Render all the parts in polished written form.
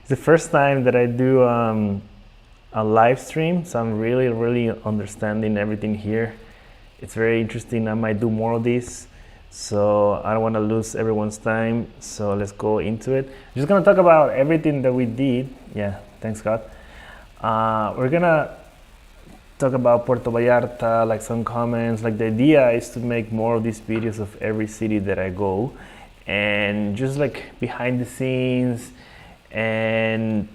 It's the first time that I do a live stream, so I'm really understanding everything here. It's very interesting. I might do more of these, so I don't want to lose everyone's time. So let's go into it. I'm just gonna talk about everything that we did. Yeah, thanks God. We're gonna talk about Puerto Vallarta, like some comments. Like the idea is to make more of these videos of every city that I go, and just like behind the scenes, and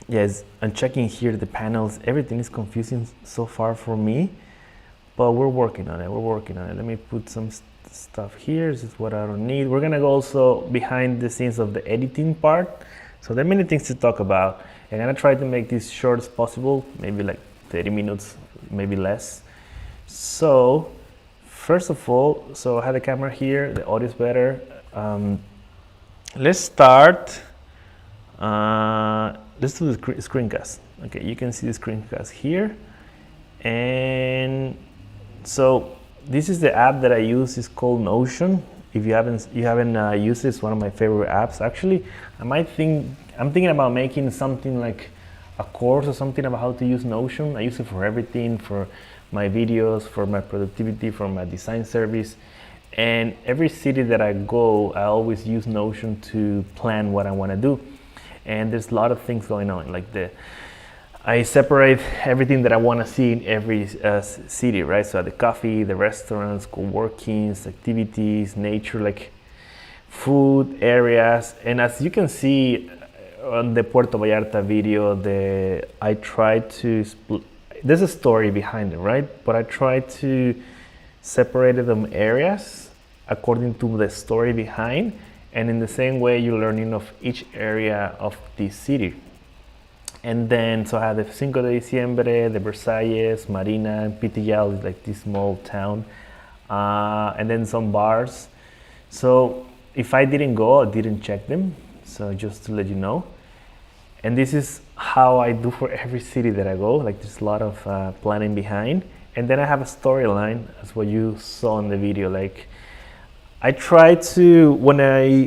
yes, I'm checking here the panels. Everything is confusing so far for me, but we're working on it. Let me put some stuff here. This is what I don't need. We're gonna go also behind the scenes of the editing part. So there are many things to talk about. I'm gonna try to make this short as possible, maybe like 30 minutes, maybe less. So first of all, so I have the camera here, the audio is better. Let's start. Let's do the screencast. Okay, you can see the screencast here. And so this is the app that I use. It's called Notion. If you haven't used it, it's one of my favorite apps. Actually, I'm thinking about making something like a course or something about how to use Notion. I use it for everything, for my videos, for my productivity, for my design service. And every city that I go, I always use Notion to plan what I want to do. And there's a lot of things going on, like I separate everything that I want to see in every city, right? So the coffee, the restaurants, co-workings, activities, nature, like food areas. And as you can see on the Puerto Vallarta video, I try to there's a story behind it, right? But I try to separate them areas according to the story behind. And in the same way, you're learning of each area of the city. And then, so I have the Cinco de Diciembre, the Versalles, Marina, and Pitillal is like this small town. And then some bars. So if I didn't go, I didn't check them. So just to let you know. And this is how I do for every city that I go. Like there's a lot of planning behind. And then I have a storyline, as what you saw in the video. Like I try to,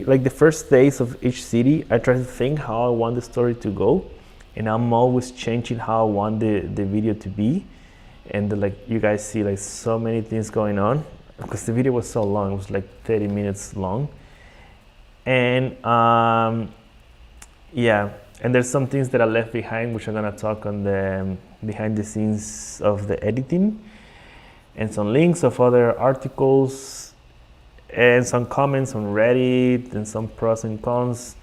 like the first days of each city, I try to think how I want the story to go. And I'm always changing how I want the video to be. And like you guys see like so many things going on because the video was so long. It was like 30 minutes long. And yeah, and there's some things that I left behind, which I'm gonna talk on the behind the scenes of the editing, and some links of other articles, and some comments on Reddit, and some pros and cons.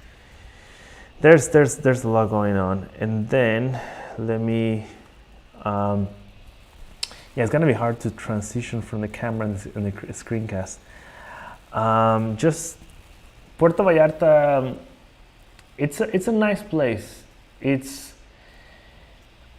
There's a lot going on. And then let me yeah, it's gonna be hard to transition from the camera and the screencast. Just Puerto Vallarta, it's a nice place. It's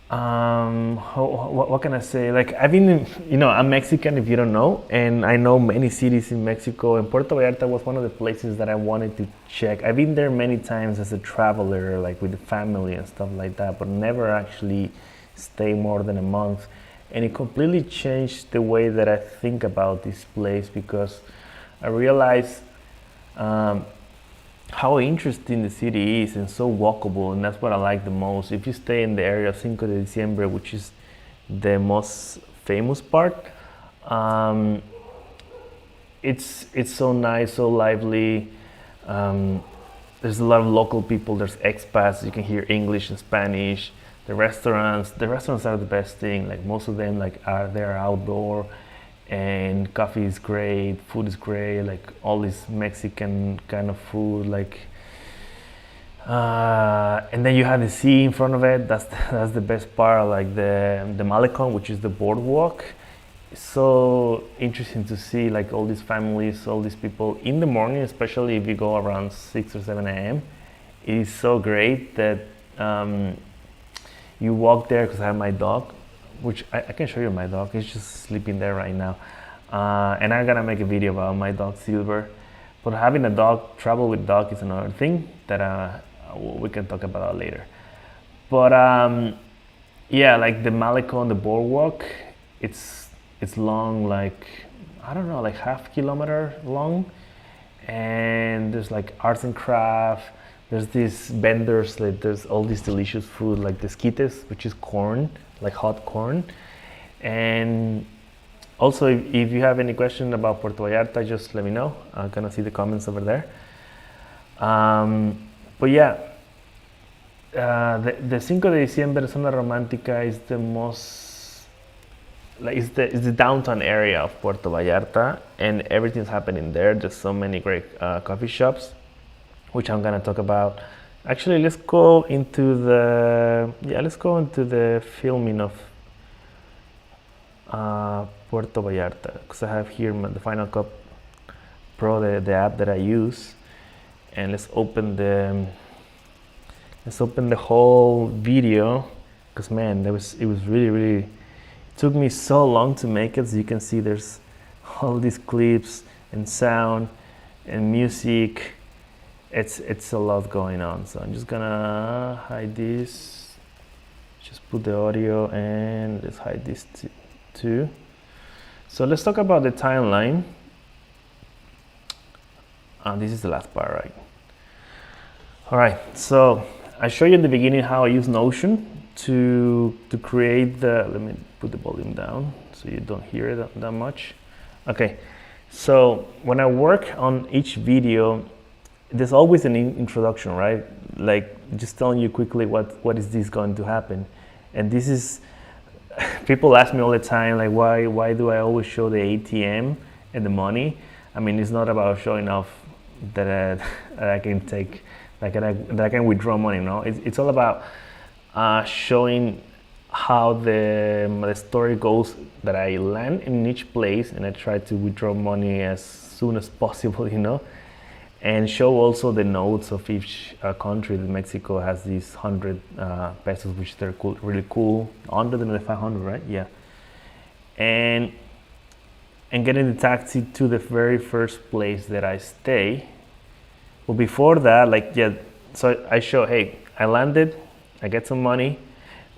what can I say? Like I've been, I'm Mexican if you don't know, and I know many cities in Mexico, and Puerto Vallarta was one of the places that I wanted to check. I've been there many times as a traveler, like with the family and stuff like that, but never actually stay more than a month. And it completely changed the way that I think about this place, because I realized how interesting the city is and so walkable, and that's what I like the most. If you stay in the area of Cinco de Diciembre, which is the most famous part, it's so nice, so lively. There's a lot of local people, there's expats, you can hear English and Spanish. The restaurants are the best thing. Like most of them they're outdoor, and coffee is great, food is great, like all this Mexican kind of food, like and then you have the sea in front of it. That's the best part. Like the Malecon, which is the boardwalk. It's so interesting to see like all these families, all these people in the morning, especially if you go around 6 or 7 a.m. It is so great that you walk there, because I have my dog, which I can show you my dog. He's just sleeping there right now. And I'm gonna make a video about my dog Silver. But having a dog, travel with dog, is another thing that we can talk about later. But yeah, like the Malecon, the boardwalk, it's long, like I don't know, like half kilometer long, and there's like arts and craft. There's these vendors, like there's all this delicious food like the esquites, which is corn, like hot corn. And also, if you have any question about Puerto Vallarta, just let me know. I'm gonna see the comments over there. But yeah, the 5 de Diciembre Zona Romántica is the most, like, it's the downtown area of Puerto Vallarta, and everything's happening there. There's so many great coffee shops, which I'm gonna talk about. Actually, let's go into the filming of Puerto Vallarta, because I have here the Final Cut Pro, the app that I use, and let's open the whole video, because man, it was really, it took me so long to make it. So you can see there's all these clips and sound and music. It's a lot going on. So I'm just gonna hide this, just put the audio, and let's hide this too. So let's talk about the timeline. This is the last part, right? All right, so I showed you in the beginning how I use Notion to create let me put the volume down so you don't hear it that much. Okay, so when I work on each video, there's always an introduction, right? Like just telling you quickly what is this going to happen. And this is, people ask me all the time, like why do I always show the ATM and the money? I mean, it's not about showing off that I can take, like that I can withdraw money, no? It's all about showing how the story goes, that I land in each place and I try to withdraw money as soon as possible, you know? And show also the notes of each country. Mexico has these 100 pesos, which they're cool, really cool. 100 and the 500, right? Yeah. And getting the taxi to the very first place that I stay. Well, before that, like, yeah, so I show, hey, I landed, I get some money,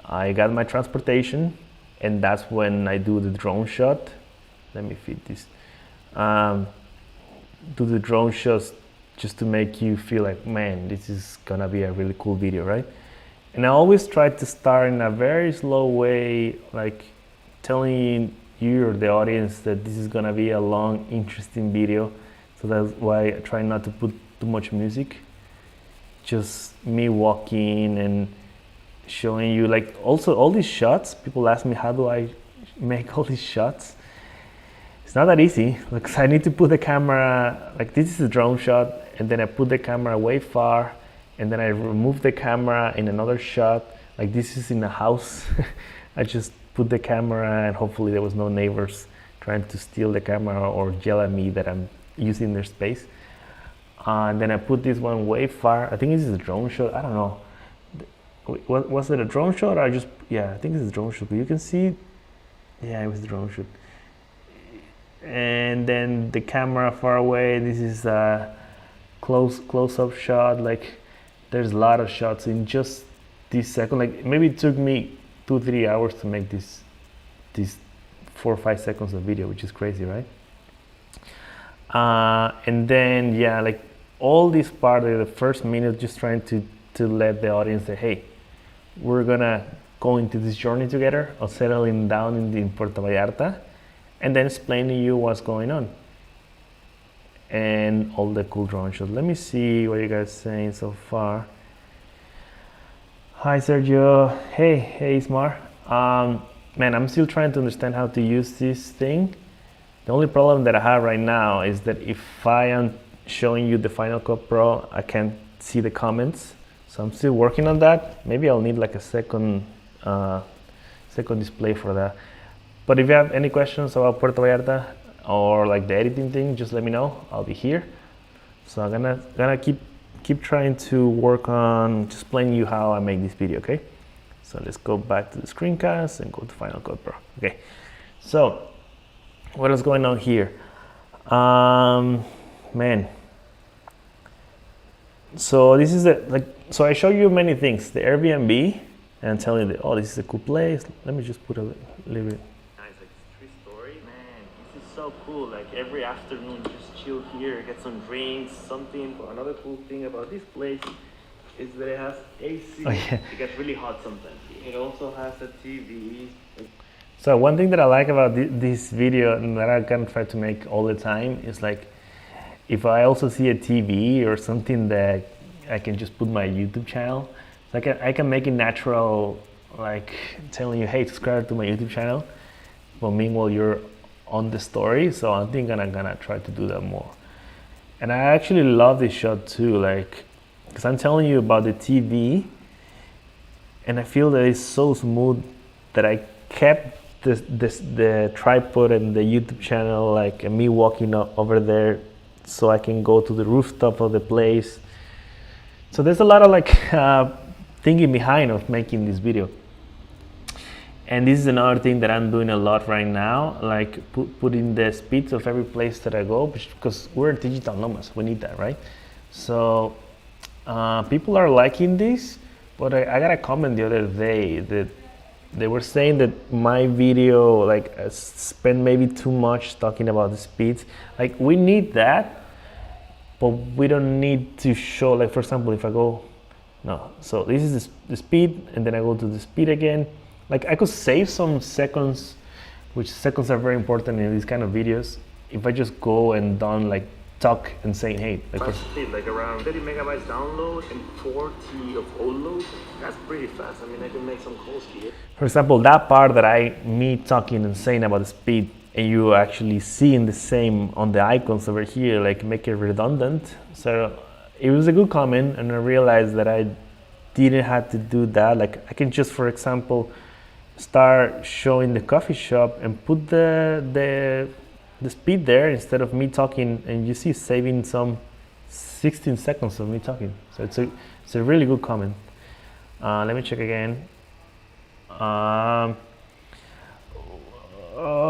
I got my transportation, and that's when I do the drone shot. Let me feed this. Do the drone shots just to make you feel like, man, this is gonna be a really cool video, right? And I always try to start in a very slow way, like telling you or the audience that this is gonna be a long, interesting video. So that's why I try not to put too much music. Just me walking and showing you, like, also all these shots. People ask me, how do I make all these shots? It's not that easy, because I need to put the camera, like this is a drone shot, and then I put the camera way far, and then I remove the camera in another shot. Like this is in a house. I just put the camera, and hopefully there was no neighbors trying to steal the camera or yell at me that I'm using their space. And then I put this one way far. I think this is a drone shot. I don't know. Was it a drone shot or yeah, I think this is a drone shot. But you can see, yeah, it was a drone shot. And then the camera far away. This is a close-up shot. Like there's a lot of shots in just this second. Like maybe it took me 2-3 hours to make this 4 or 5 seconds of video, which is crazy, right? And then yeah, like all this part of the first minute, just trying to let the audience say, hey, we're gonna go into this journey together of settling down in Puerto Vallarta, and then explain to you what's going on and all the cool drone shots. Let me see what you guys are saying so far. Hi Sergio. Hey Ismar. Man, I'm still trying to understand how to use this thing. The only problem that I have right now is that if I am showing you the Final Cut Pro, I can't see the comments. So I'm still working on that. Maybe I'll need like a second display for that. But if you have any questions about Puerto Vallarta or like the editing thing, just let me know. I'll be here. So I'm gonna keep trying to work on just explaining you how I make this video, okay? So let's go back to the screencast and go to Final Cut Pro. Okay. So what is going on here? Man. So this is so I show you many things. The Airbnb, and I'm telling you, oh, this is a cool place. Let me just put a little bit. Nice, like 3-story. Man, this is so cool. Like every afternoon, just chill here, get some drinks, something. Another cool thing about this place is that it has AC. Oh, yeah. It gets really hot sometimes. It also has a TV. So one thing that I like about this video and that I can try to make all the time is like, if I also see a TV or something that I can just put my YouTube channel, so I can make it natural, like telling you, hey, subscribe to my YouTube channel. But meanwhile, you're on the story, so I think I'm gonna try to do that more. And I actually love this shot too, like, because I'm telling you about the TV, and I feel that it's so smooth that I kept the tripod and the YouTube channel, like me walking over there, so I can go to the rooftop of the place. So there's a lot of like thinking behind of making this video. And this is another thing that I'm doing a lot right now, like putting the speeds of every place that I go, because we're digital nomads, we need that, right? So people are liking this, but I got a comment the other day that they were saying that my video like spent maybe too much talking about the speeds. Like we need that, but we don't need to show, like for example, if I go, no, so this is the speed, and then I go to the speed again. Like I could save some seconds, which seconds are very important in these kind of videos. If I just go and don't like talk and say, hey, like fast speed, like around 30 megabytes download and 40 of upload, that's pretty fast. I mean, I can make some calls here. For example, that part that me talking and saying about the speed, and you actually seeing the same on the icons over here, like make it redundant. So it was a good comment, and I realized that I didn't have to do that. Like I can just, for example, start showing the coffee shop and put the speed there instead of me talking, and you see saving some 16 seconds of me talking. So it's a really good comment. Let me check again. Oh,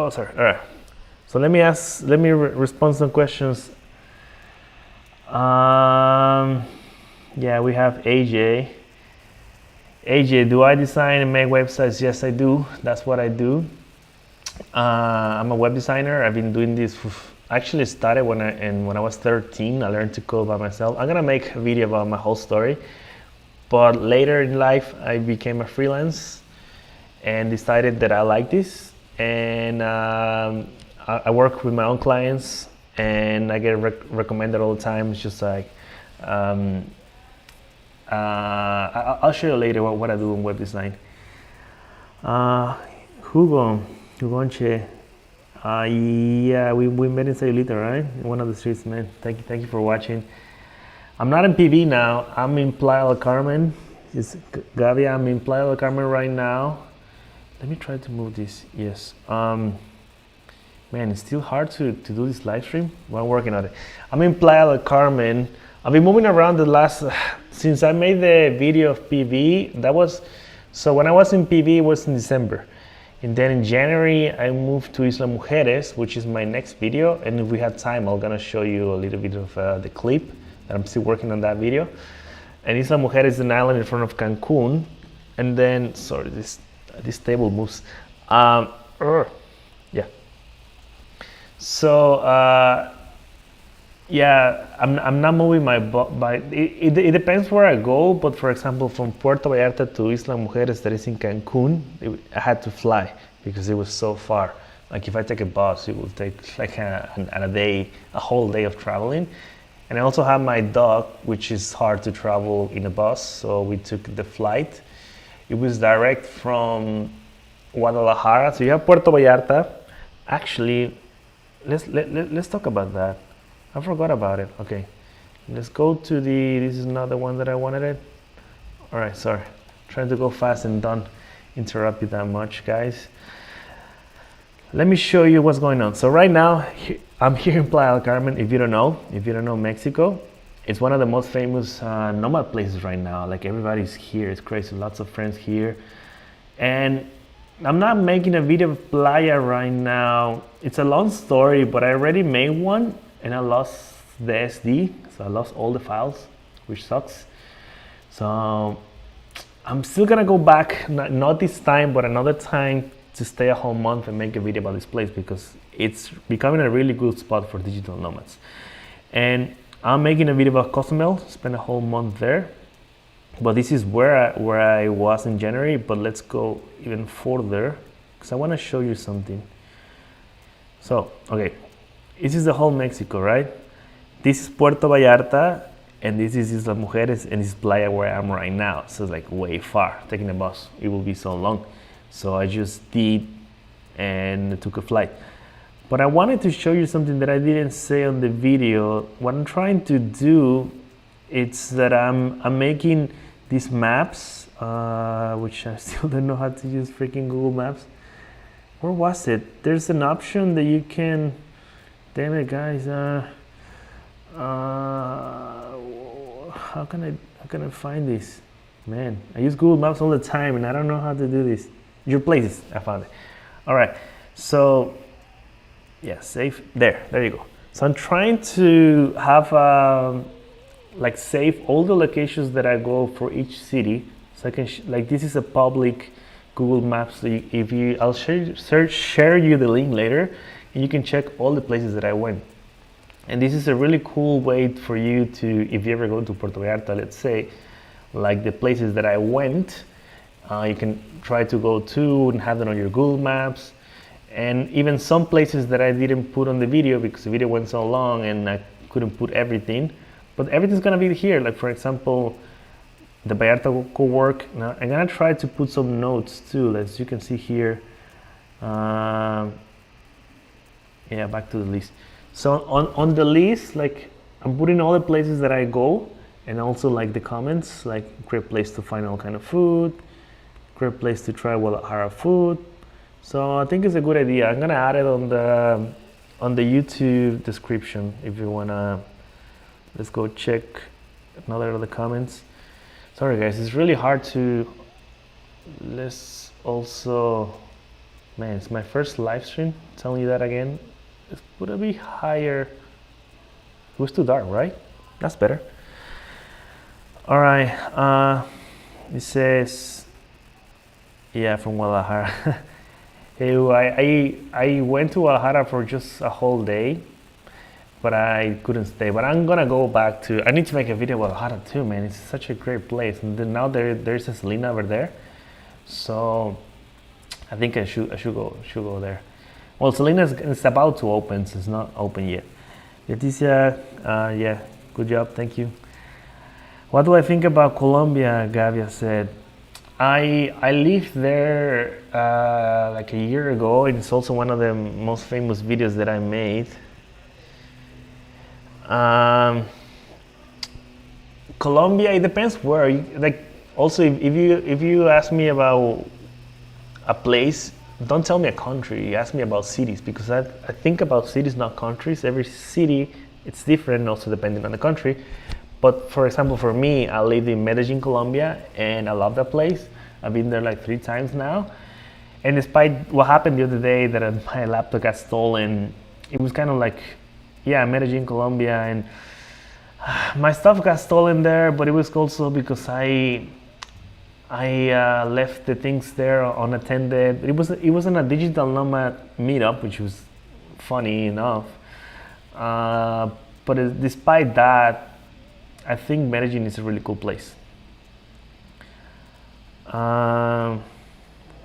sorry. All right. So let me respond some questions. Yeah, we have AJ. AJ, do I design and make websites? Yes, I do. That's what I do. I'm a web designer. I've been doing this. Actually started when I was 13. I learned to code by myself. I'm gonna make a video about my whole story. But later in life, I became a freelance and decided that I like this. And I work with my own clients, and I get recommended all the time. It's just like. I'll show you later what I do in web design. Hugonche. Yeah, we met in Sayulita, right? In one of the streets, man. Thank you for watching. I'm not in PV now. I'm in Playa del Carmen. It's Gavia. I'm in Playa del Carmen right now. Let me try to move this. Yes. Man, it's still hard to do this live stream. Well, I'm working on it. I'm in Playa del Carmen. I've been moving around since I made the video of PV. So when I was in PV, it was in December. And then in January, I moved to Isla Mujeres, which is my next video. And if we have time, I'm gonna show you a little bit of the clip that I'm still working on that video. And Isla Mujeres is an island in front of Cancun. And then, sorry, this table moves. Yeah. So, yeah, I'm not moving my bike. It depends where I go, but for example, from Puerto Vallarta to Isla Mujeres, that is in Cancun, I had to fly because it was so far. Like if I take a bus, it will take like a whole day of traveling. And I also have my dog, which is hard to travel in a bus, so we took the flight. It was direct from Guadalajara. So you have Puerto Vallarta. Actually, let's talk about that. I forgot about it. Okay, let's go to this is not the one that I wanted it. All right, sorry. Trying to go fast and don't interrupt you that much, guys. Let me show you what's going on. So right now, I'm here in Playa del Carmen. If you don't know Mexico, it's one of the most famous nomad places right now. Like everybody's here, it's crazy. Lots of friends here. And I'm not making a video of Playa right now. It's a long story, but I already made one. And I lost the SD, so I lost all the files, which sucks. So I'm still gonna go back, not this time, but another time, to stay a whole month and make a video about this place because it's becoming a really good spot for digital nomads. And I'm making a video about Cozumel, spend a whole month there. But this is where I was in January, but let's go even further because I want to show you something. So, okay, this is the whole Mexico, right? This is Puerto Vallarta, and this is Isla Mujeres, and this is Playa where I am right now. So it's like way far. Taking a bus, it will be so long. So I just did and took a flight. But I wanted to show you something that I didn't say on the video. What I'm trying to do, it's that I'm making these maps, which I still don't know how to use freaking Google Maps. Where was it? There's an option that you can, damn it guys, how can I find this? Man, I use Google Maps all the time and I don't know how to do this. Your places, I found it. All right, so yeah, save, there you go. So I'm trying to have like save all the locations that I go for each city. So I can, like this is a public Google Maps. So I'll share you the link later and you can check all the places that I went. And this is a really cool way for you to, if you ever go to Puerto Vallarta, let's say, like the places that I went, you can try to go to and have them on your Google Maps. And even some places that I didn't put on the video because the video went so long and I couldn't put everything. But everything's gonna be here. Like for example, the Vallarta co-work. Now I'm gonna try to put some notes too, as you can see here. Yeah, back to the list. So on the list, like I'm putting all the places that I go and also like the comments, like great place to find all kind of food, great place to try Guadalajara food. So I think it's a good idea. I'm gonna add it on the YouTube description if you wanna. Let's go check another of the comments. Sorry guys, it's really hard to. Let's also, man, it's my first live stream. Telling you that again. It would be higher. It was too dark, right? That's better. All right. It says, yeah, from Guadalajara. Hey, I went to Guadalajara for just a whole day, but I couldn't stay. But I'm gonna go back to. I need to make a video about Guadalajara too, man. It's such a great place. And then now there's a Selena over there, so I think I should go there. Well, Selena is about to open, so it's not open yet. Leticia, yeah, good job, thank you. What do I think about Colombia? Gavia said. I lived there like a year ago. It's also one of the most famous videos that I made. Colombia, it depends where. Like, also, if you ask me about a place, don't tell me a country. Ask me about cities because I think about cities, not countries. Every city, it's different, also depending on the country. But for example, for me, I live in Medellin, Colombia, and I love that place. I've been there like 3 times now. And despite what happened the other day, that my laptop got stolen, it was kind of like, yeah, Medellin, Colombia, and my stuff got stolen there. But it was also because I left the things there unattended. It wasn't a digital nomad meetup, which was funny enough. But despite that, I think Medellin is a really cool place.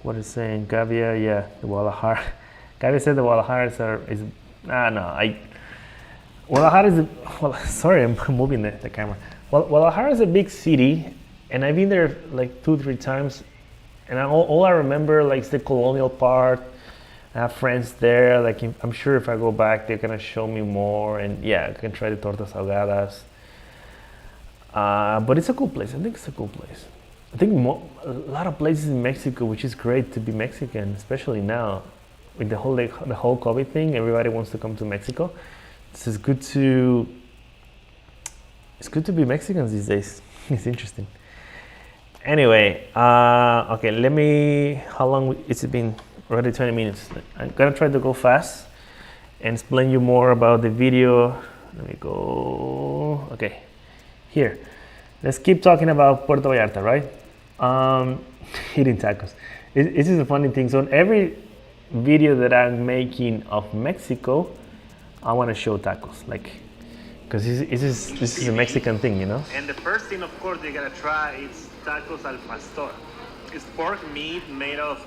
What is saying? Gavia, yeah, the Guadalajara. Gavia said the Guadalajara is Guadalajara is well, sorry, I'm moving the camera. Well, Guadalajara is a big city, and I've been there like 2-3 times, and all I remember like is the colonial part. I have friends there. Like I'm sure if I go back, they're gonna show me more, and yeah, I can try the tortas ahogadas. But it's a cool place. I think it's a cool place. I think a lot of places in Mexico, which is great to be Mexican, especially now with the whole COVID thing. Everybody wants to come to Mexico. It's good to be Mexicans these days. It's interesting. Anyway, okay. How long? It's been already 20 minutes. I'm gonna try to go fast and explain you more about the video. Let me go. Okay. Here, let's keep talking about Puerto Vallarta, right? Eating tacos. This is a funny thing. So in every video that I'm making of Mexico, I want to show tacos, like, because this is a Mexican thing, you know. And the first thing, of course, you gotta try is tacos al pastor. It's pork meat made of.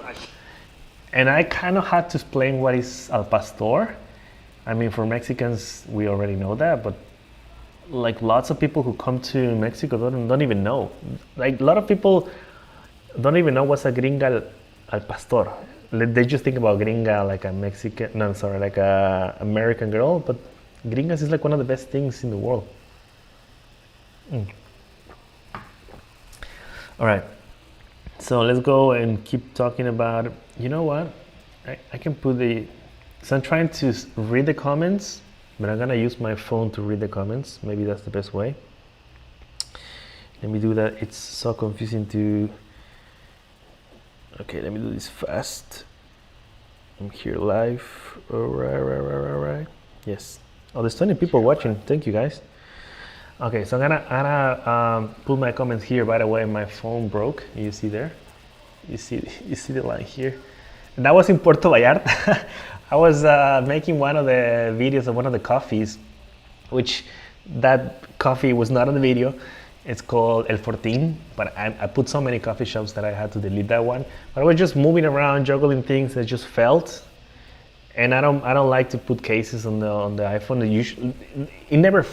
And I kind of had to explain what is al pastor. I mean, for Mexicans, we already know that, but like lots of people who come to Mexico don't even know. Like a lot of people don't even know what's a gringa al pastor. They just think about gringa like a Mexican, no, sorry, like a American girl, but gringas is like one of the best things in the world. All right, so let's go and keep talking about, you know what? I can put so I'm trying to read the comments, but I'm gonna use my phone to read the comments. Maybe that's the best way. Let me do that. It's so confusing to. Okay, let me do this fast. I'm here live. All right. Yes. Oh, there's 20 people watching. Thank you, guys. Okay, so I'm gonna put my comments here. By the way, my phone broke. You see there? You see the line here. And that was in Puerto Vallarta. I was making one of the videos of one of the coffees, which that coffee was not on the video. It's called El Fortín, but I put so many coffee shops that I had to delete that one. But I was just moving around, juggling things that just felt. And I don't like to put cases on the iPhone. It never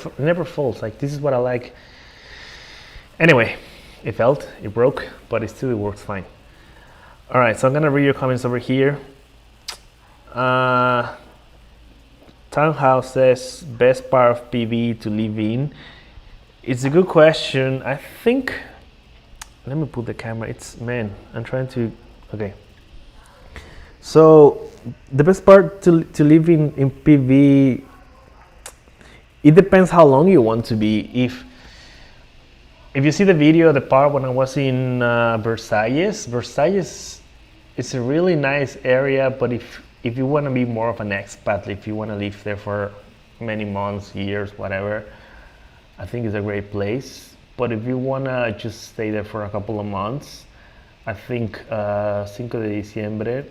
falls. Like, this is what I like. Anyway, it felt, it broke, but it still works fine. All right, so I'm gonna read your comments over here. Townhouse says, best part of PV to live in. It's a good question. I think, let me put the camera. I'm trying to, okay. So the best part to live in PV, it depends how long you want to be. If you see the video, the part when I was in Versailles is a really nice area, but if you want to be more of an expat, if you want to live there for many months, years, whatever, I think it's a great place. But if you want to just stay there for a couple of months, I think Cinco de Diciembre,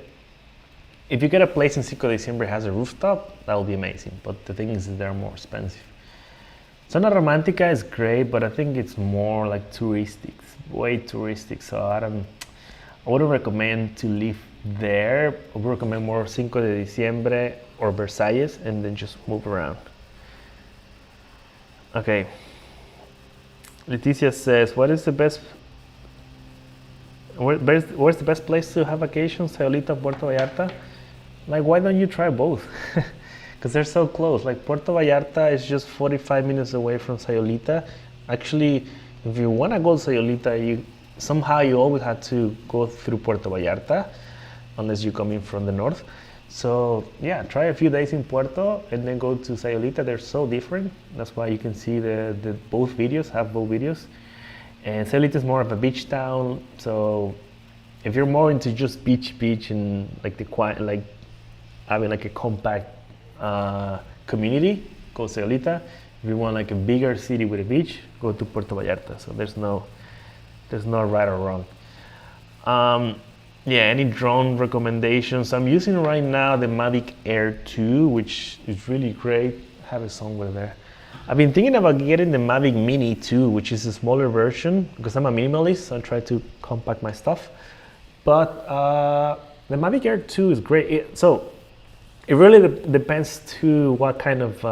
if you get a place in Cinco de Diciembre has a rooftop, that will be amazing. But the thing is, they're more expensive. Zona Romantica is great, but I think it's more like touristic, way touristic. So I wouldn't recommend to live there. I would recommend more Cinco de Diciembre or Versailles, and then just move around. Okay. Leticia says, where's the best place to have vacations? Sayulita, Puerto Vallarta? Like, why don't you try both? Because they're so close. Like, Puerto Vallarta is just 45 minutes away from Sayulita. Actually, if you want to go to Sayulita, somehow you always have to go through Puerto Vallarta, unless you're coming from the north. So yeah, try a few days in Puerto and then go to Sayulita. They're so different. That's why you can see the both videos. And Sayulita is more of a beach town. So if you're more into just beach and like having like a compact community, go Sayulita. If you want like a bigger city with a beach, go to Puerto Vallarta. So there's no right or wrong. Yeah, any drone recommendations? I'm using right now the Mavic Air 2, which is really great. I have it somewhere there. I've been thinking about getting the Mavic Mini 2, which is a smaller version, because I'm a minimalist, so I try to compact my stuff. But the Mavic Air 2 is great. So it really depends to what kind of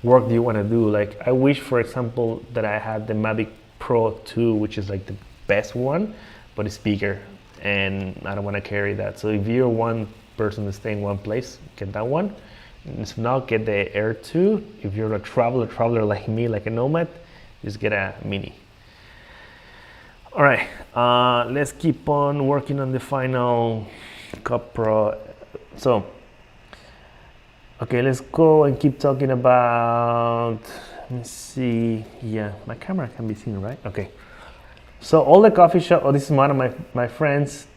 work do you want to do. Like, I wish, for example, that I had the Mavic Pro 2, which is like the best one, but it's bigger. And I don't want to carry that. So if you're one person to stay in one place, get that one. If not, get the Air 2. If you're a traveler like me, like a nomad, just get a Mini. All right, let's keep on working on the final Cup Pro. So, okay, let's go and keep talking about, let me see. Yeah, my camera can be seen, right? Okay. So all the coffee shop, this is one of my friends,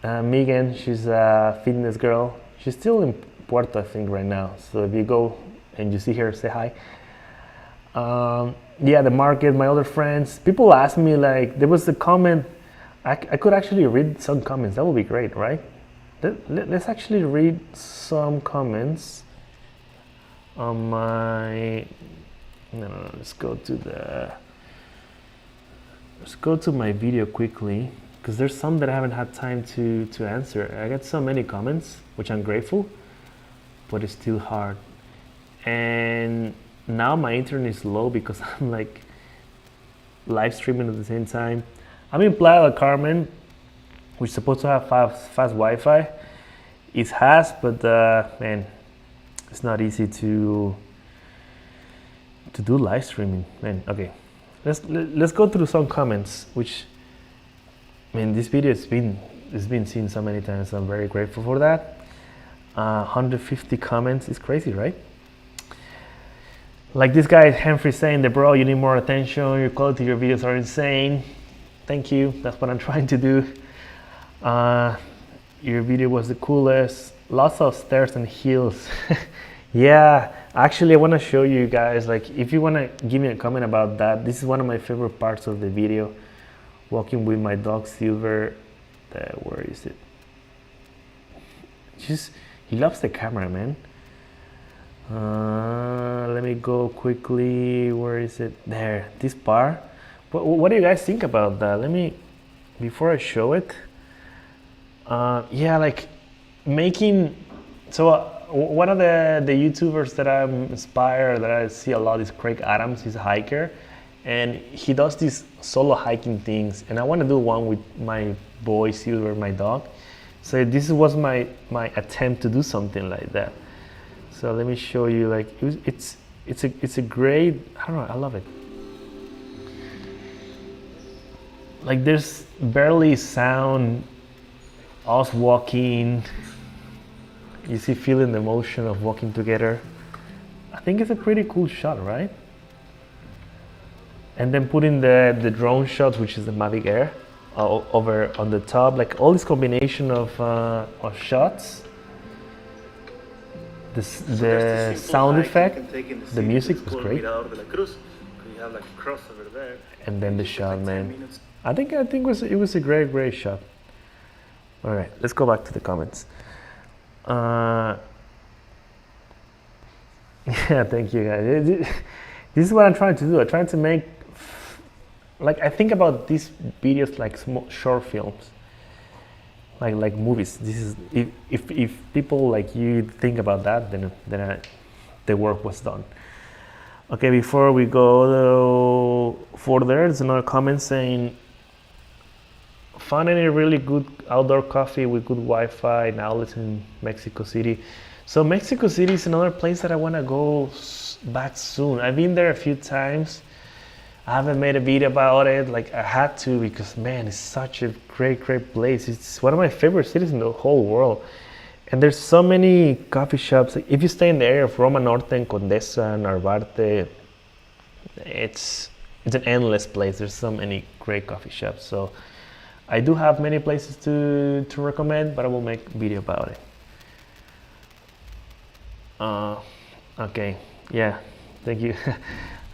Megan, she's a fitness girl. She's still in Puerto, I think, right now. So if you go and you see her, say hi. Yeah, the market, my other friends. People ask me, like, there was a comment I could actually read some comments. That would be great, right? Let's actually read some comments on my. No. Let's go to my video quickly, because there's some that I haven't had time to answer. I got so many comments, which I'm grateful, but it's still hard. And now my internet is low because I'm like live streaming at the same time. I'm in Playa del Carmen, which is supposed to have fast Wi-Fi. It has, but man, it's not easy to do live streaming, man. Okay, let's go through some comments. Which, I mean, this video has been seen so many times. I'm very grateful for that. 150 comments is crazy, right? Like this guy Henry saying that, bro, you need more attention. Your quality, your videos are insane. Thank you. That's what I'm trying to do. Your video was the coolest. Lots of stairs and hills. Yeah, actually, I want to show you guys. Like, if you want to give me a comment about that, this is one of my favorite parts of the video. Walking with my dog Silver. Where is it? He loves the camera, man. Let me go quickly. Where is it? There. This part. What do you guys think about that? Before I show it. Yeah, like making. So one of the YouTubers that I'm inspired, that I see a lot, is Craig Adams. He's a hiker, and he does these solo hiking things. And I want to do one with my boy Silver, my dog. So this was my attempt to do something like that. So let me show you. Like it's a great. I don't know. I love it. Like there's barely sound. Us walking. You see, feeling the motion of walking together. I think it's a pretty cool shot, right? And then putting the drone shot, which is the Mavic Air, over on the top. Like all this combination of shots. The sound effect, the music was great. And then the shot, man. I think it was a great shot. All right, let's go back to the comments. Yeah, thank you guys. This is what I'm trying to do. I'm trying to make, like, I think about these videos like short films, like movies. This is if people like you think about that, then the work was done. Okay, before we go further, there's another comment saying, found any really good outdoor coffee with good Wi-Fi and outlets in Mexico City. So Mexico City is another place that I want to go back soon. I've been there a few times. I haven't made a video about it. Like I had to, because man, it's such a great place. It's one of my favorite cities in the whole world. And there's so many coffee shops. Like if you stay in the area of Roma Norte and Condesa and Narvarte, it's an endless place. There's so many great coffee shops. So I do have many places to recommend, but I will make a video about it. Okay, yeah, thank you.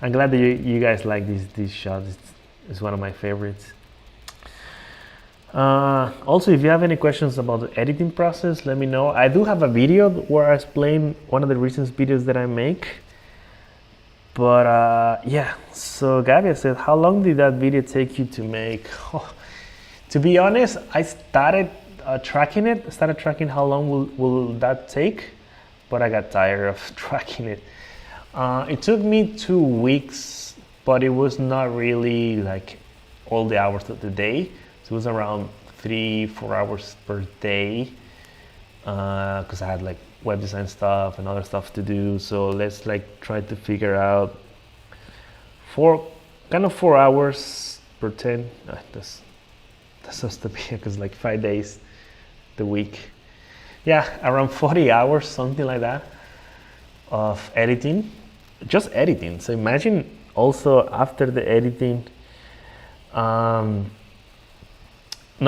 I'm glad that you guys like these shots. It's one of my favorites. Also, if you have any questions about the editing process, let me know. I do have a video where I explain one of the recent videos that I make. But yeah, so Gabia said, how long did that video take you to make? Oh, to be honest, I started tracking it. I started tracking how long will that take, but I got tired of tracking it. It took me 2 weeks, but it was not really like all the hours of the day. So it was around 3-4 hours per day, because I had like web design stuff and other stuff to do. So let's like try to figure out 4 hours per 10. That's supposed to be, because like 5 days the week. Yeah, around 40 hours, something like that, of editing, just editing. So imagine also after the editing, no,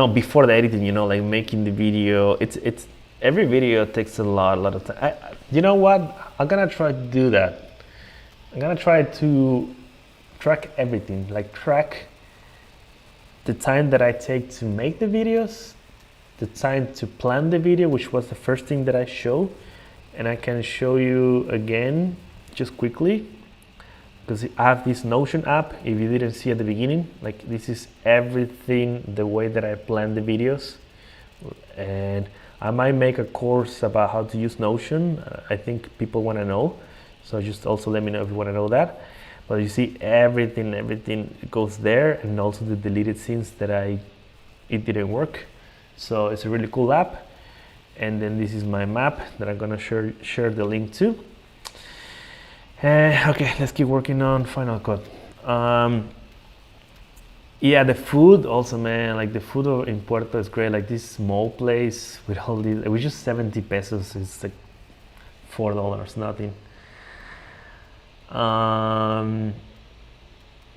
before the editing, you know, like making the video. It's every video takes a lot of time. You know what? I'm gonna try to do that. I'm gonna try to track everything, like track the time that I take to make the videos, the time to plan the video, which was the first thing that I showed, and I can show you again just quickly, because I have this Notion app. If you didn't see at the beginning, like this is everything the way that I plan the videos. And I might make a course about how to use Notion. I think people want to know, so just also let me know if you want to know that. But you see everything goes there, and also the deleted scenes that it didn't work. So it's a really cool app. And then this is my map that I'm gonna share the link to. Okay, let's keep working on Final Cut. Yeah, the food also, man, like the food in Puerto is great. Like this small place with all these, it was just 70 pesos. It's like $4, nothing.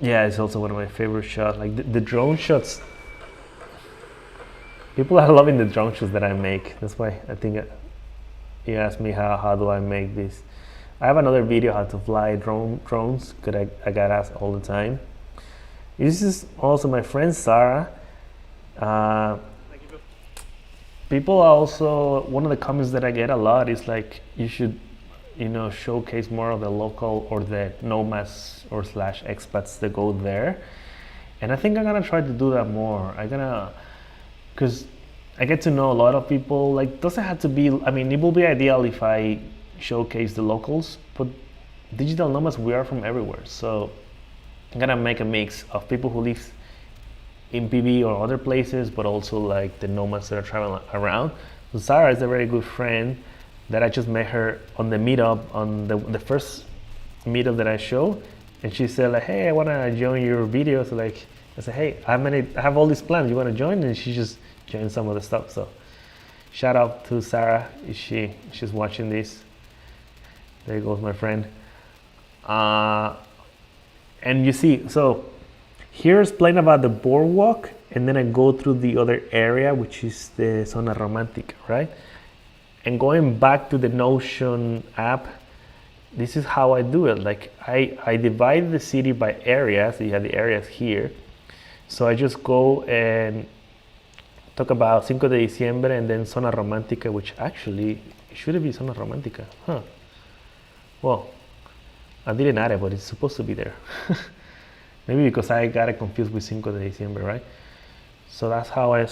Yeah, it's also one of my favorite shots. Like the drone shots. People are loving the drone shots that I make. That's why I think you asked me how do I make this. I have another video how to fly drones, because I got asked all the time. This is also my friend Sarah. People are also, one of the comments that I get a lot is like, you should, showcase more of the local or the nomads or / expats that go there. And I think I'm gonna try to do that more. Because I get to know a lot of people. Like, doesn't have to be, it will be ideal if I showcase the locals, but digital nomads, we are from everywhere. So I'm gonna make a mix of people who live in PV or other places, but also like the nomads that are traveling around. So Sarah is a very good friend that I just met her on the meetup, on the first meetup that I showed, and she said like, hey, I wanna join your video. So like, I said, hey, I have all these plans, you wanna join? And she just joined some of the stuff. So shout out to Sarah if she's watching this. There goes my friend. And you see, so here's playing about the boardwalk, and then I go through the other area, which is the Zona Romantica, right? And going back to the Notion app, this is how I do it. Like I divide the city by areas. So you have the areas here. So I just go and talk about Cinco de Diciembre and then Zona Romantica, which actually should be Zona Romantica, huh? Well, I didn't add it, but it's supposed to be there. Maybe because I got it confused with Cinco de Diciembre, right? So that's how I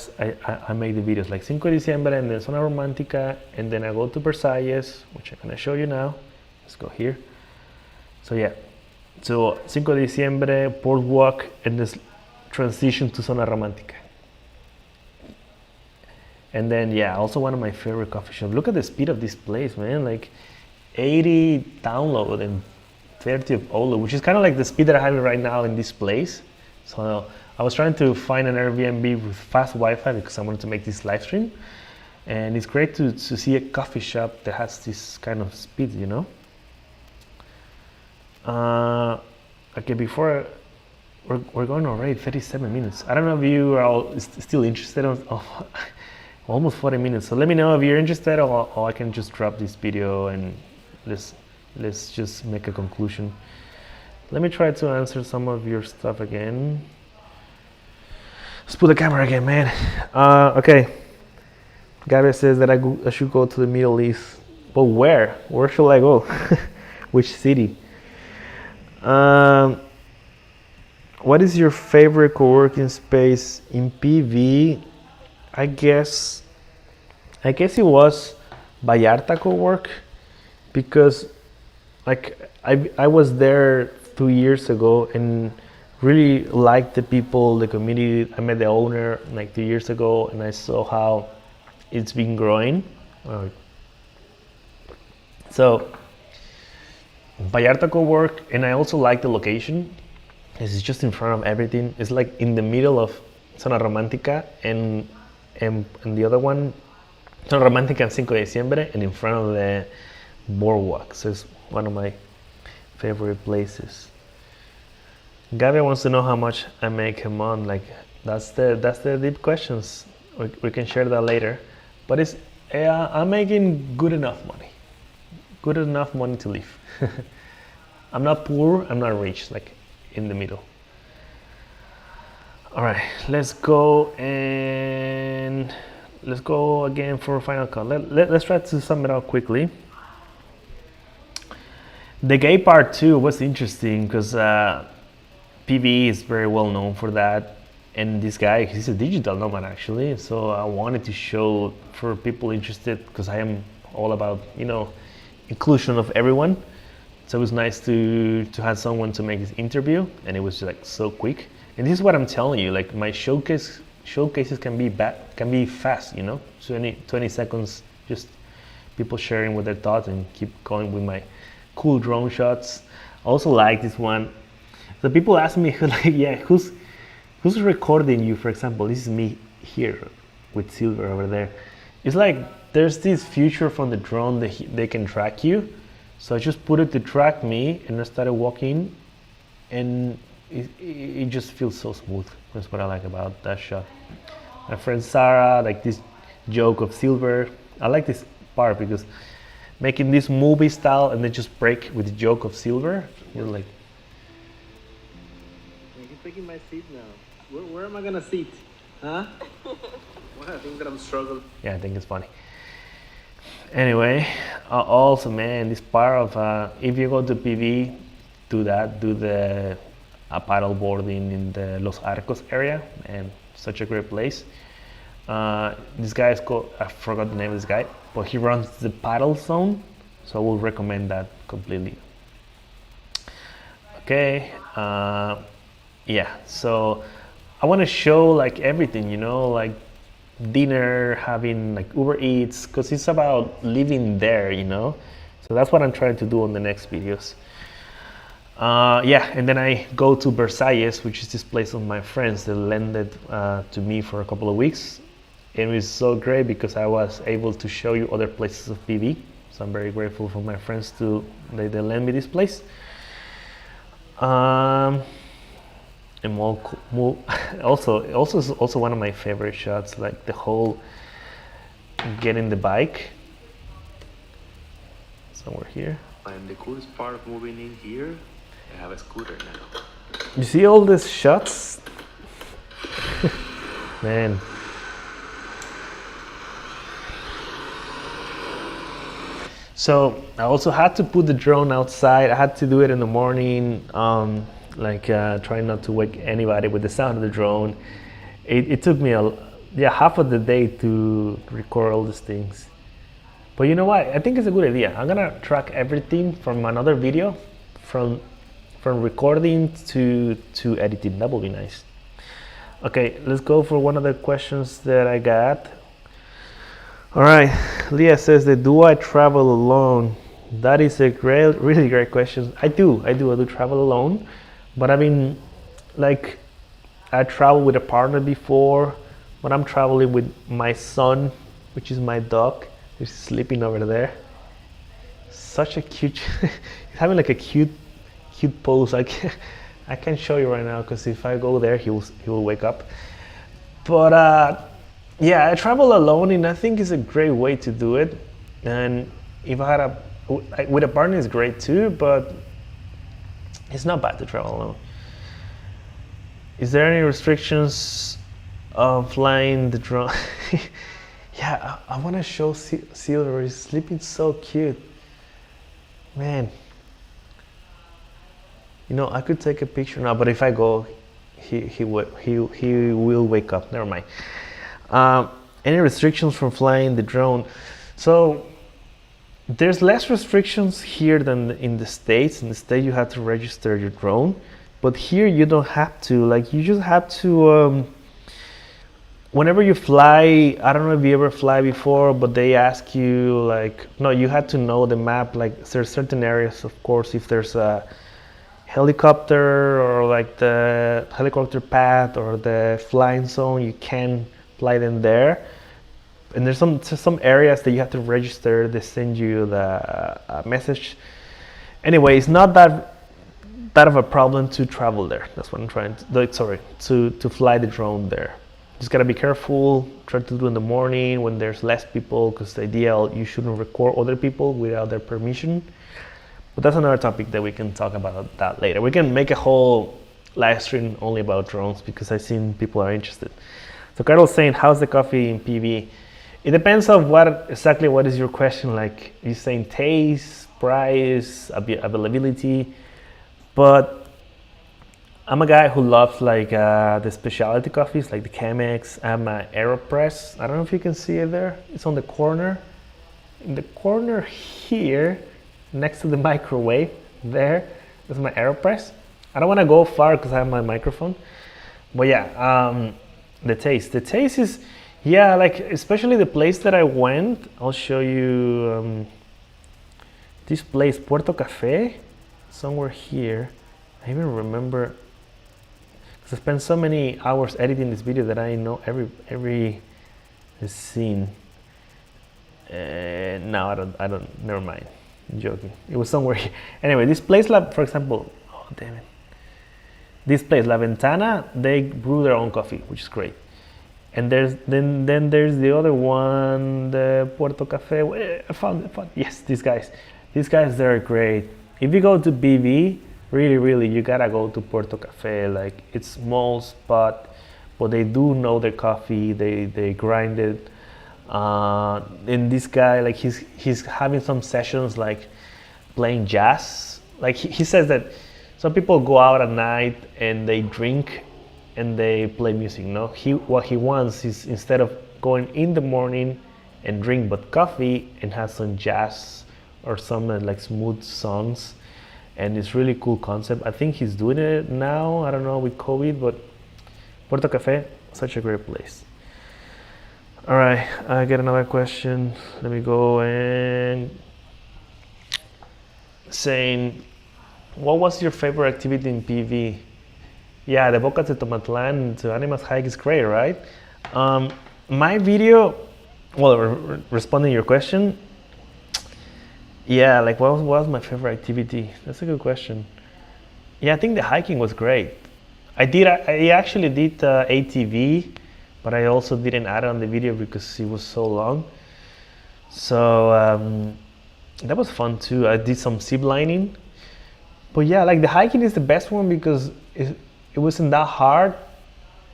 make the videos, like Cinco de Diciembre and then Zona Romantica, and then I go to Versalles, which I'm gonna show you now. Let's go here. So yeah, so Cinco de Diciembre, boardwalk, and this transition to Zona Romantica. And then yeah, also one of my favorite coffee shops. Look at the speed of this place, man. Like 80 download and 30 of upload, which is kind of like the speed that I have right now in this place. So I was trying to find an Airbnb with fast Wi-Fi because I wanted to make this live stream. And it's great to see a coffee shop that has this kind of speed, Okay, before we're going already 37 minutes. I don't know if you are all still interested almost 40 minutes. So let me know if you're interested, or I can just drop this video and let's just make a conclusion. Let me try to answer some of your stuff again. Let's put the camera again, man. Okay. Gabriel says that I should go to the Middle East. But where? Where should I go? Which city? What is your favorite co-working space in PV? I guess it was Vallarta co-work, because like I was there 2 years ago and really liked the people, the community. I met the owner like 2 years ago, and I saw how it's been growing. So Vallarta co-work, and I also like the location. It's just in front of everything. It's like in the middle of Zona Romantica and the other one, Zona Romantica and Cinco de Diciembre, and in front of the boardwalk. So it's one of my favorite places. Gabriel wants to know how much I make a month. Like that's the deep questions. We can share that later. But it's I'm making good enough money to live. I'm not poor, I'm not rich, like in the middle. All right, let's go again for a final cut. Let's try to sum it up quickly. The gay part too was interesting because PV is very well known for that, and this guy, he's a digital nomad actually. So I wanted to show for people interested, because I am all about, you know, inclusion of everyone. So it was nice to have someone to make this interview, and it was like so quick. And this is what I'm telling you, like my showcases can be fast, you know, 20 seconds, just people sharing with their thoughts, and keep going with my cool drone shots. I also like this one. So people ask me, like, yeah, who's recording you? For example, this is me here with Silver over there. It's like there's this feature from the drone that they can track you. So I just put it to track me, and I started walking, and it just feels so smooth. That's what I like about that shot. My friend Sarah, like this joke of Silver. I like this part because making this movie style and then just break with the joke of Silver. You're like, he's taking my seat now. Where am I gonna sit? Huh? Well, I think that I'm struggling. yeah, I think it's funny. Anyway, also, man, this part of if you go to PV, do the paddle boarding in the Los Arcos area, and such a great place. This guy is called, I forgot the name of this guy, but he runs the paddle zone, so I will recommend that completely. Okay, yeah, so I want to show like everything, you know, like dinner, having like Uber Eats, because it's about living there, you know. So that's what I'm trying to do on the next videos. Yeah, and then I go to Versailles, which is this place of my friends that lended to me for a couple of weeks. And it was so great because I was able to show you other places of PV. So I'm very grateful for my friends they lend me this place. And also one of my favorite shots, like the whole getting the bike somewhere here. And the coolest part of moving in here, I have a scooter now. You see all these shots? Man. So I also had to put the drone outside. I had to do it in the morning, trying not to wake anybody with the sound of the drone. It took me half of the day to record all these things. But you know what? I think it's a good idea. I'm gonna track everything from another video, from recording to editing. That will be nice. Okay, let's go for one of the questions that I got. All right, Leah says that, do I travel alone? That is a really great question. I do travel alone, but I mean, like, I traveled with a partner before, but I'm traveling with my son, which is my dog, who's sleeping over there. Such a cute, he's having like a cute pose. I can't show you right now because if I go there, he will wake up. But yeah, I travel alone, and I think it's a great way to do it. And if I had with a partner, is great too, but it's not bad to travel alone. Is there any restrictions of flying the drone? Yeah, I want to show Silver. He's sleeping so cute, man. You know, I could take a picture now, but if I go, he will wake up. Never mind. Any restrictions from flying the drone? So there's less restrictions here than in the States. In the States, you have to register your drone, but here you don't have to. Like, you just have to. Whenever you fly, I don't know if you ever fly before, but they ask you, like, no, you have to know the map. Like, there's certain areas, of course, if there's a helicopter or like the helicopter path or the flying zone, you can fly them there. And there's some areas that you have to register. They send you the message. Anyway, it's not that of a problem to travel there. That's what I'm trying to do. Sorry, to fly the drone there. Just gotta be careful. Try to do it in the morning when there's less people, because the idea, you shouldn't record other people without their permission. But that's another topic that we can talk about that later. We can make a whole live stream only about drones because I've seen people are interested. So Carol's saying, how's the coffee in PV? It depends on what is your question. Like, you're saying taste, price, availability, but I'm a guy who loves like the specialty coffees, like the Chemex. I have my AeroPress. I don't know if you can see it there. It's on the corner. In the corner here, next to the microwave, there is my AeroPress. I don't want to go far because I have my microphone. But yeah, the taste is, yeah, like especially the place that I went. I'll show you this place, Puerto Cafe, somewhere here. I even remember, because I spent so many hours editing this video that I know every scene. No, I don't, never mind. I'm joking. It was somewhere here. Anyway, this place, for example, oh damn it. This place, La Ventana, they brew their own coffee, which is great. And then there's the other one, the Puerto Cafe. I found. Yes, these guys, they're great. If you go to BV, really, you gotta go to Puerto Cafe. Like, it's small spot, but they do know their coffee. They grind it. And this guy, like, he's having some sessions like playing jazz. Like he says that some people go out at night and they drink and they play music. No, what he wants is, instead of going in the morning and drink but coffee, and have some jazz or some like smooth songs. And it's really cool concept. I think he's doing it now. I don't know with COVID, but Puerto Cafe, such a great place. All right, I get another question. Let me go and saying, what was your favorite activity in PV? Yeah, the Bocas de Tomatlan to Animas hike is great, right? My video, well, responding to your question, yeah, like what was my favorite activity? That's a good question. Yeah, I think the hiking was great. I actually did ATV, but I also didn't add it on the video because it was so long. So that was fun too. I did some zip lining. But yeah, like the hiking is the best one because it wasn't that hard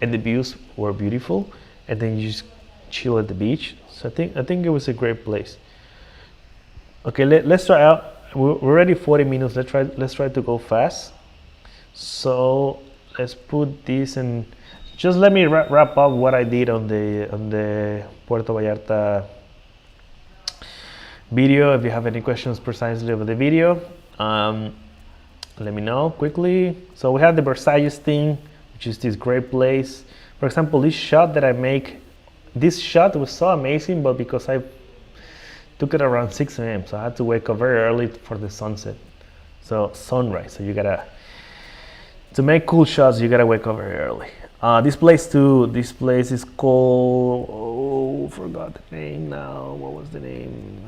and the views were beautiful, and then you just chill at the beach. So I think it was a great place. Okay, let's try out. We're already 40 minutes. Let's try to go fast. So let's put this, and just let me wrap up what I did on the Puerto Vallarta video. If you have any questions precisely over the video, let me know quickly. So we have the Versailles thing, which is this great place. For example, this shot that I make, this shot was so amazing, but because I took it around 6 a.m. so I had to wake up very early for the sunrise. So you gotta, to make cool shots, you gotta wake up very early. This place is called, oh, forgot the name now. What was the name?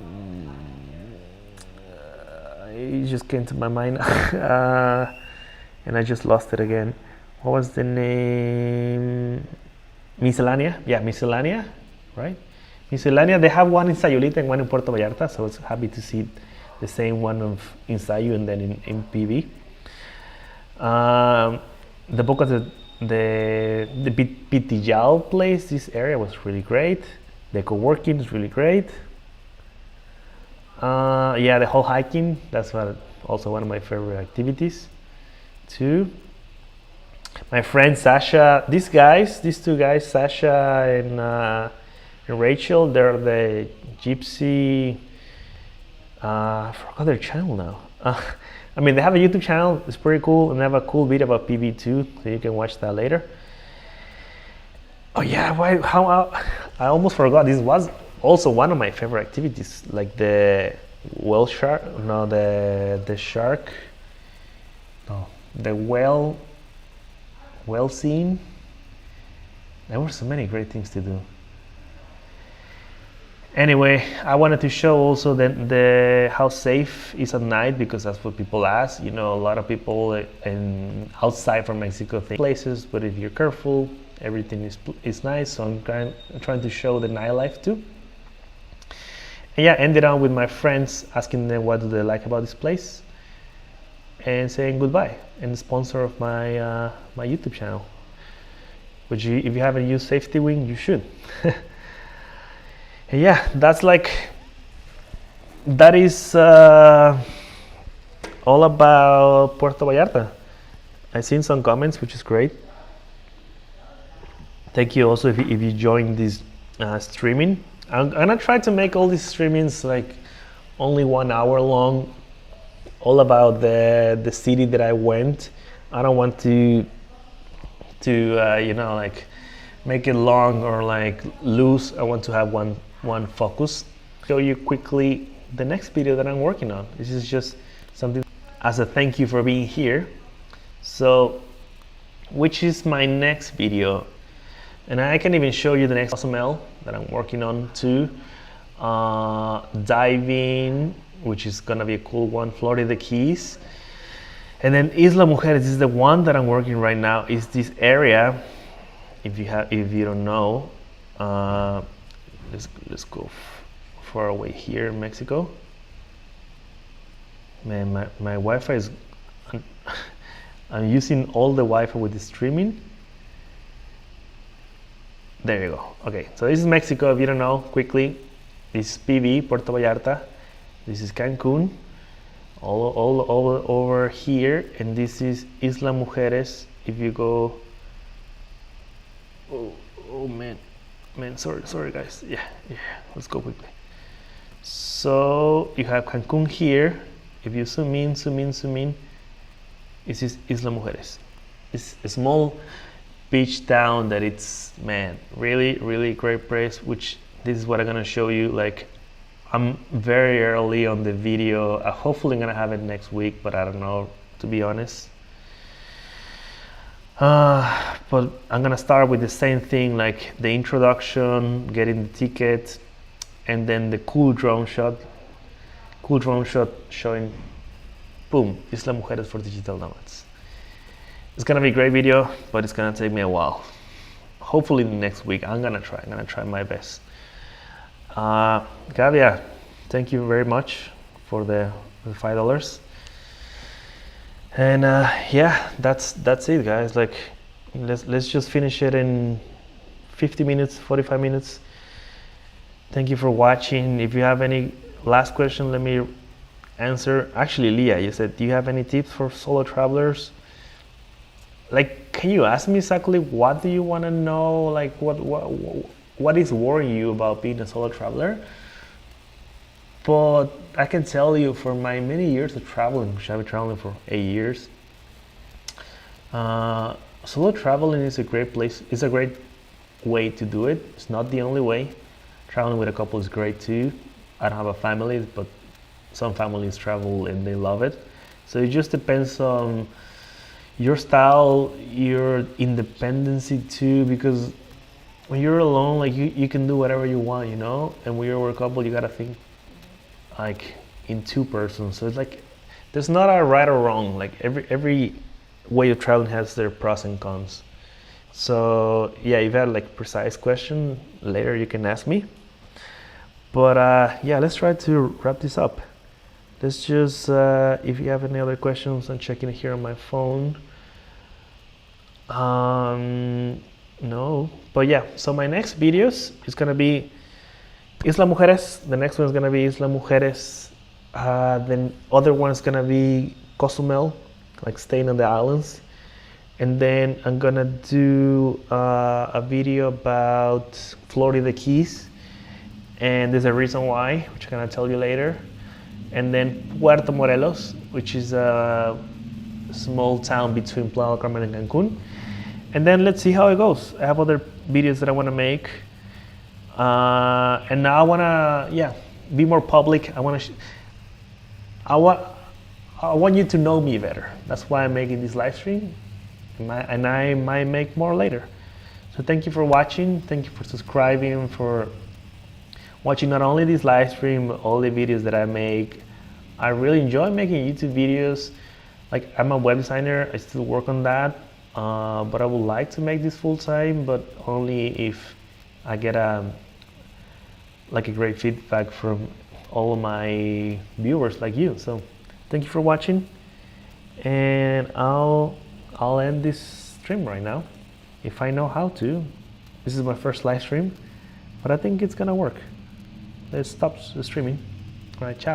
It just came to my mind and I just lost it again. What was the name? Miscellanea? Yeah, Miscellanea, right? Miscellanea, they have one in Sayulita and one in Puerto Vallarta, so I was happy to see the same one in Sayu and then in PV. The Bocas, the Pitillao place, this area was really great. The co-working is really great. Yeah, the whole hiking, that's also one of my favorite activities too. My friend Sasha, these two guys, Sasha and Rachel, they're the Gypsy, I forgot their channel now. I mean, they have a YouTube channel, it's pretty cool, and they have a cool video about PV too, so you can watch that later. Oh yeah, I almost forgot, this was also one of my favorite activities, like the whale scene. There were so many great things to do. Anyway, I wanted to show also how safe is at night, because that's what people ask. You know, a lot of people outside from Mexico think places, but if you're careful, everything is nice. So I'm trying to show the nightlife too. And yeah, ended up with my friends asking them what do they like about this place. and saying goodbye, and the sponsor of my my YouTube channel, which if you haven't used Safety Wing, you should. And yeah, that is all about Puerto Vallarta. I've seen some comments, which is great. Thank you also if you joined this streaming. I'm gonna try to make all these streamings like only 1 hour long, all about the city that I went. I don't want to you know, like make it long or like loose. I want to have one focus. Show you quickly the next video that I'm working on. This is just something as a thank you for being here. So, which is my next video, and I can even show you the next SML that I'm working on too. Diving, which is gonna be a cool one. Florida Keys, and then Isla Mujeres is the one that I'm working right now. Is this area? If you don't know, let's go far away here in Mexico. Man, my Wi-Fi is. I'm using all the Wi-Fi with the streaming. There you go. Okay, so this is Mexico. If you don't know, quickly, this is PV, Puerto Vallarta. This is Cancun, all over here, and this is Isla Mujeres. If you go, oh man, sorry guys. Yeah, let's go quickly. So you have Cancun here. If you zoom in. This is Isla Mujeres. It's a small beach town that it's, man, really great place, which this is what I'm gonna show you. Like, I'm very early on the video. Hopefully I'm gonna have it next week, but I don't know, to be honest. But I'm gonna start with the same thing, like the introduction, getting the ticket, and then the cool drone shot showing, boom, Isla Mujeres for digital nomads. It's gonna be a great video, but it's gonna take me a while. Hopefully next week. I'm gonna try my best. Gavia, thank you very much for the $5. And yeah, that's it, guys. Like, let's just finish it in 50 minutes, 45 minutes. Thank you for watching. If you have any last question, let me answer. Actually, Leah, you said, do you have any tips for solo travelers? Like, can you ask me exactly what do you want to know? Like, what is worrying you about being a solo traveler? But I can tell you, for my many years of traveling, which I've been traveling for 8 years, solo traveling is a great place. It's a great way to do it. It's not the only way. Traveling with a couple is great too. I don't have a family, but some families travel and they love it. So it just depends on your style, your independency too, because when you're alone, like you can do whatever you want, you know? And when you're a couple, you gotta think like in two persons. So it's like, there's not a right or wrong. Like every way of traveling has their pros and cons. So yeah, if you have like precise question, later you can ask me. But yeah, let's try to wrap this up. Let's just, if you have any other questions, I'm checking here on my phone. No, but yeah, so my next videos is gonna be Isla Mujeres. The next one is gonna be Isla Mujeres. Then other one is gonna be Cozumel, like staying on the islands. And then I'm gonna do a video about Florida Keys, and there's a reason why, which I'm gonna tell you later. And then Puerto Morelos, which is a small town between Playa del Carmen and Cancun. And then let's see how it goes. I have other videos that I want to make, and now I want to, be more public. I want you to know me better. That's why I'm making this live stream, and I might make more later. So thank you for watching. Thank you for subscribing, for watching not only this live stream, but all the videos that I make. I really enjoy making YouTube videos. Like, I'm a web designer, I still work on that, but I would like to make this full time, but only if I get a great feedback from all of my viewers like you. So thank you for watching, And I'll end this stream right now if I know how to. This is my first live stream, but I think it's gonna work. Let's stop streaming. All right, ciao.